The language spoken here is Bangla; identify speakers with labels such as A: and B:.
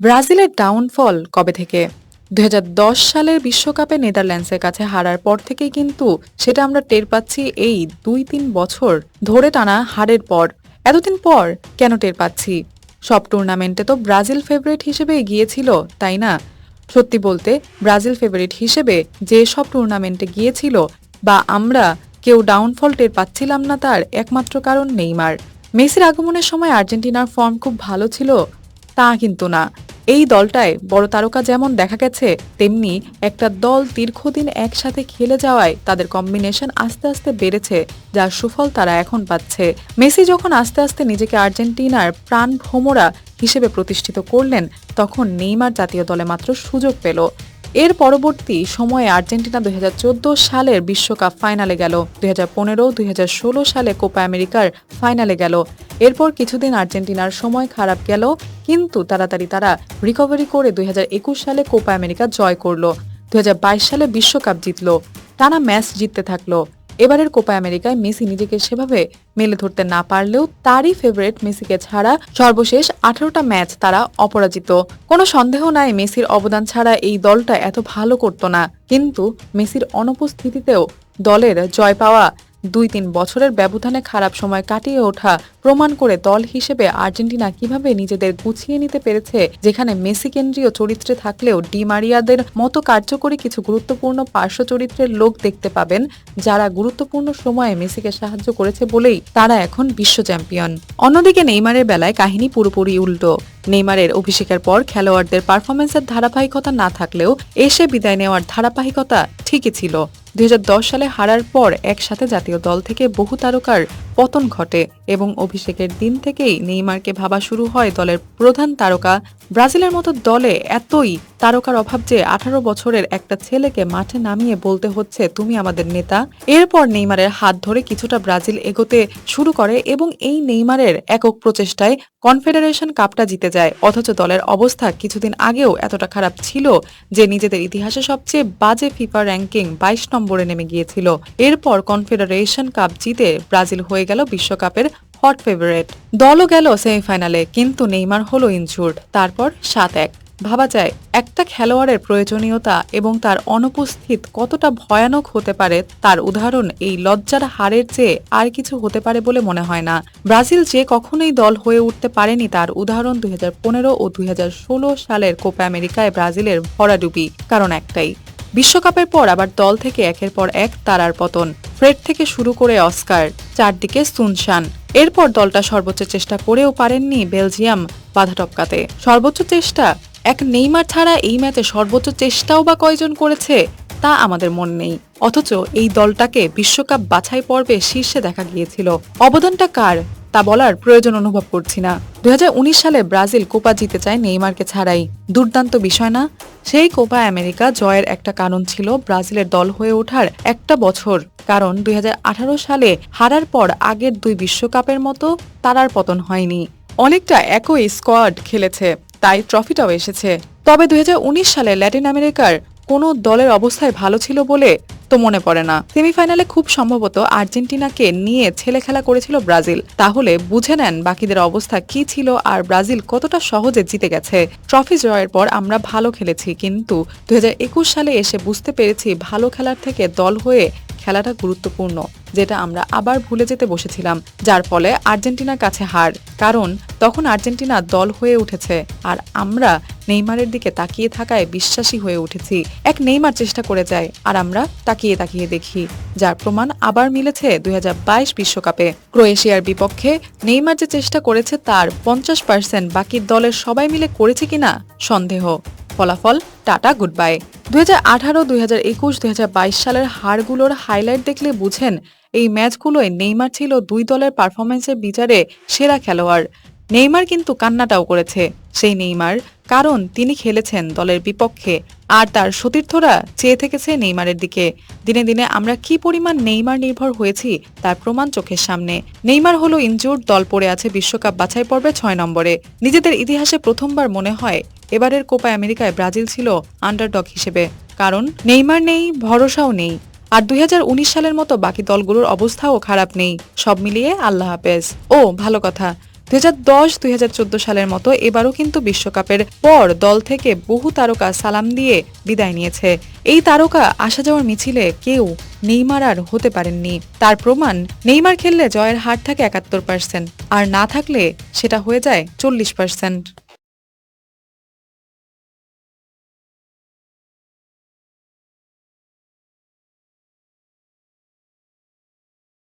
A: ব্রাজিলের ডাউনফল কবে থেকে? ২০১০ সালের বিশ্বকাপে নেদারল্যান্ডসের কাছে হারার পর থেকেই কিন্তু সেটা আমরা টের পাচ্ছি এই ২-৩ বছর ধরে টানা হারের পর। এতদিন পর কেন টের পাচ্ছি? সব টুর্নামেন্টে তো ব্রাজিল ফেভারিট হিসেবে গিয়েছিল, তাই না? সত্যি বলতে ব্রাজিল ফেভারিট হিসেবে যে সব টুর্নামেন্টে গিয়েছিল বা আমরা কেউ ডাউনফল টের পাচ্ছিলাম না তার একমাত্র কারণ নেইমার। মেসির আগমনের সময় আর্জেন্টিনার ফর্ম খুব ভালো ছিল তা কিন্তু না। এই দলটায় বড় তারকা যেমন দেখা গেছে, তেমনি একটা দল দীর্ঘদিন একসাথে খেলে যাওয়ায় তাদের কম্বিনেশন আস্তে আস্তে বেড়েছে, যার সুফল তারা এখন পাচ্ছে। মেসি যখন আস্তে আস্তে নিজেকে আর্জেন্টিনার প্রাণভোমরা হিসেবে প্রতিষ্ঠিত করলেন, তখন নেইমার জাতীয় দলে মাত্র সুযোগ পেল। এর পরবর্তী সময়ে আর্জেন্টিনা ২০১৪ সালের বিশ্বকাপ ফাইনালে গেল, ২০১৫, ২০১৬ সালে কোপা আমেরিকার ফাইনালে গেল। এরপর কিছুদিন আর্জেন্টিনার সময় খারাপ গেল, কিন্তু তাড়াতাড়ি তারা রিকভারি করে ২০২১ সালে কোপা আমেরিকা জয় করল, ২০২২ সালে বিশ্বকাপ জিতল, টানা ম্যাচ জিততে থাকলো। এবারের কোপা আমেরিকায় মেসি নিজেকে সেভাবে মেলে ধরতে না পারলেও তারই ফেভারিট মেসিকে ছাড়া সর্বশেষ ১৮টা ম্যাচ তারা অপরাজিত। কোনো সন্দেহ নাই মেসির অবদান ছাড়া এই দলটা এত ভালো করত না, কিন্তু মেসির অনুপস্থিতিতেও দলের জয় পাওয়া ২-৩ বছরের ব্যবধানে খারাপ সময় কাটিয়ে ওঠা প্রমাণ করে দল হিসেবে আর্জেন্টিনা কিভাবে নিজেদের গুছিয়ে নিতে পেরেছে, যেখানে মেসি কেন্দ্রীয় চরিত্রে থাকলেও ডি মারিয়াদের মতো কার্যকরী কিছু গুরুত্বপূর্ণ পার্শ্ব চরিত্রের লোক দেখতে পাবেন, যারা গুরুত্বপূর্ণ সময়ে মেসিকে সাহায্য করেছে বলেই তারা এখন বিশ্ব চ্যাম্পিয়ন। অন্যদিকে নেইমারের বেলায় কাহিনী পুরোপুরি উল্টো। নেইমারের অভিষেকের পর খেলোয়াড়দের পারফরমেন্সের ধারাবাহিকতা না থাকলেও এসে বিদায় নেওয়ার ধারাবাহিকতা ঠিকই ছিল। ২০১০ সালে হারার পর একসাথে জাতীয় দল থেকে বহু তারকার পতন ঘটে এবং অভিষেকের দিন থেকেই নেইমারকে ভাবা শুরু হয় দলের প্রধান তারকা। ব্রাজিলের মতো দলে এতই তারকার অভাব যে ১৮ বছরের একটা ছেলেকে মাঠে নামিয়ে বলতে হচ্ছে তুমি আমাদের নেতা। এরপর নেইমারের হাত ধরে কিছুটা ব্রাজিল এগোতে শুরু করে এবং এই নেইমারের একক প্রচেষ্টায় কনফেডারেশন কাপটা জিতে যায়। অথচ দলের অবস্থা কিছুদিন আগেও এতটা খারাপ ছিল যে নিজেদের ইতিহাসে সবচেয়ে বাজে ফিফা র্যাঙ্কিং ২২ নম্বরে নেমে গিয়েছিল। এরপর কনফেডারেশন কাপ জিতে ব্রাজিল হয়ে গেল বিশ্বকাপের হট ফেভারিট। দলও গেল সেমিফাইনালে, কিন্তু নেইমার হলো ইনজুর্ড। তারপর ৭-১। ভাবা যায় একটা খেলোয়াড়ের প্রয়োজনীয়তা এবং তার অনুপস্থিত কতটা ভয়ানক হতে পারে, তার উদাহরণ এই লজ্জার হারের চেয়ে আর কিছু হতে পারে বলে মনে হয় না। ব্রাজিল যে কখনোই দল হয়ে উঠতে পারেনি তার উদাহরণ ২০১৫ ও ২০১৬ সালের কোপা আমেরিকায় ব্রাজিলের ভরাডুবি। কারণ একটাই, বিশ্বকাপের পর আবার দল থেকে একের পর এক তারার পতন। ফ্রেড থেকে শুরু করে অস্কার, চারদিকে সুনশান। এরপর দলটা সর্বোচ্চ চেষ্টা করেও পারেননি বেলজিয়াম বাধা টপকাতে। সর্বোচ্চ চেষ্টা এক নেইমার ছাড়া এই ম্যাচে সর্বোচ্চ চেষ্টাও বা কয়জন করেছে তা আমাদের মনে নেই। অথচ এই দলটাকে বিশ্বকাপ বাছাই পর্বে শীর্ষে দেখা গিয়েছিল। অবদানটা কার তা বলার প্রয়োজন অনুভব করছি না। ২০১৯ সালে ব্রাজিল কোপা জিতে চায় নেইমারকে ছাড়াই। দুর্দান্ত বিষয় না? সেই কোপা আমেরিকা জয়ের একটা কারণ ছিল ব্রাজিলের দল হয়ে ওঠার একটা বছর। কারণ ২০১৮ সালে হারার পর আগের দুই বিশ্বকাপের মতো তারার পতন হয়নি। অনেকটা একই স্কোয়াড খেলেছে, তাই ট্রফিটাও এসেছে। তবে ২০১৯ সালে ল্যাটিন আমেরিকার কোনো দলের অবস্থায় ভালো ছিল বলে তো মনে পড়ে না। সেমিফাইনালে খুব সম্ভবত আর্জেন্টিনাকে নিয়ে ছেলে খেলা করেছিল ব্রাজিল। তাহলে বুঝে নেন বাকিদের অবস্থা কি ছিল আর ব্রাজিল কতটা সহজে জিতে গেছে। ট্রফি জয়ের পর আমরা ভালো খেলেছি, কিন্তু ২০২১ সালে এসে বুঝতে পেরেছি ভালো খেলার থেকে দল হয়ে খেলাটা গুরুত্বপূর্ণ, যেটা আমরা আবার ভুলে যেতে বসেছিলাম, যার ফলে আর্জেন্টিনার কাছে হার। কারণ তখন আর্জেন্টিনা দল হয়ে উঠেছে আর আমরা নেইমারের দিকে তাকিয়ে থাকায় বিশ্বাসী হয়ে উঠেছি। এক নেইমার চেষ্টা করে যায় আর আমরা তাকিয়ে তাকিয়ে দেখি, যার প্রমাণ আবার মিলেছে ২০২২ বিশ্বকাপে। ক্রোয়েশিয়ার বিপক্ষে নেইমার যে চেষ্টা করেছে তার ৫০%, বাকি দলের সবাই মিলে করেছে কিনা সন্দেহ। ফলাফল টাটা গুড বাই। ২০১৮, ২০২১, ২০২২ সালের হারগুলোর হাইলাইট দেখলে বুঝেন এই ম্যাচগুলোয় নেইমার ছিল দুই দলের পারফরমেন্সের বিচারে সেরা খেলোয়াড়। নেইমার কিন্তু কান্নাটাও করেছে, সেই নেইমার, কারণ তিনি খেলেছেন দলের বিপক্ষে আর তার সতীর্থরা চেয়ে থেকেছে নেইমারের দিকে। দিনে দিনে আমরা কি পরিমাণ নেইমার নির্ভর হয়েছি তার প্রমাণ চোখের সামনে। নেইমার হলো ইনজুর্ড, দল পড়ে আছে বিশ্বকাপ বাছাই পর্বে ৬ নম্বরে। নিজেদের ইতিহাসে প্রথমবার মনে হয় এবারের কোপা আমেরিকায় ব্রাজিল ছিল আন্ডারডগ হিসেবে, কারণ নেইমার নেই, ভরসাও নেই। আর ২০১৯ সালের মতো বাকি দলগুলোর অবস্থাও খারাপ নেই। সব মিলিয়ে আল্লাহ হাফেজ। ও ভালো কথা, 2010-2014 সালের মতো এবারও কিন্তু বিশ্বকাপের পর দল থেকে বহু তারকা সালাম দিয়ে বিদায় নিয়েছে। এই তারকা আসা যাওয়ার মিছিলে কেউ নেইমার আর হতে পারেননি। তার প্রমাণ, নেইমার খেললে জয়ের হার থাকে 71%, আর না থাকলে সেটা হয়ে যায় 40%।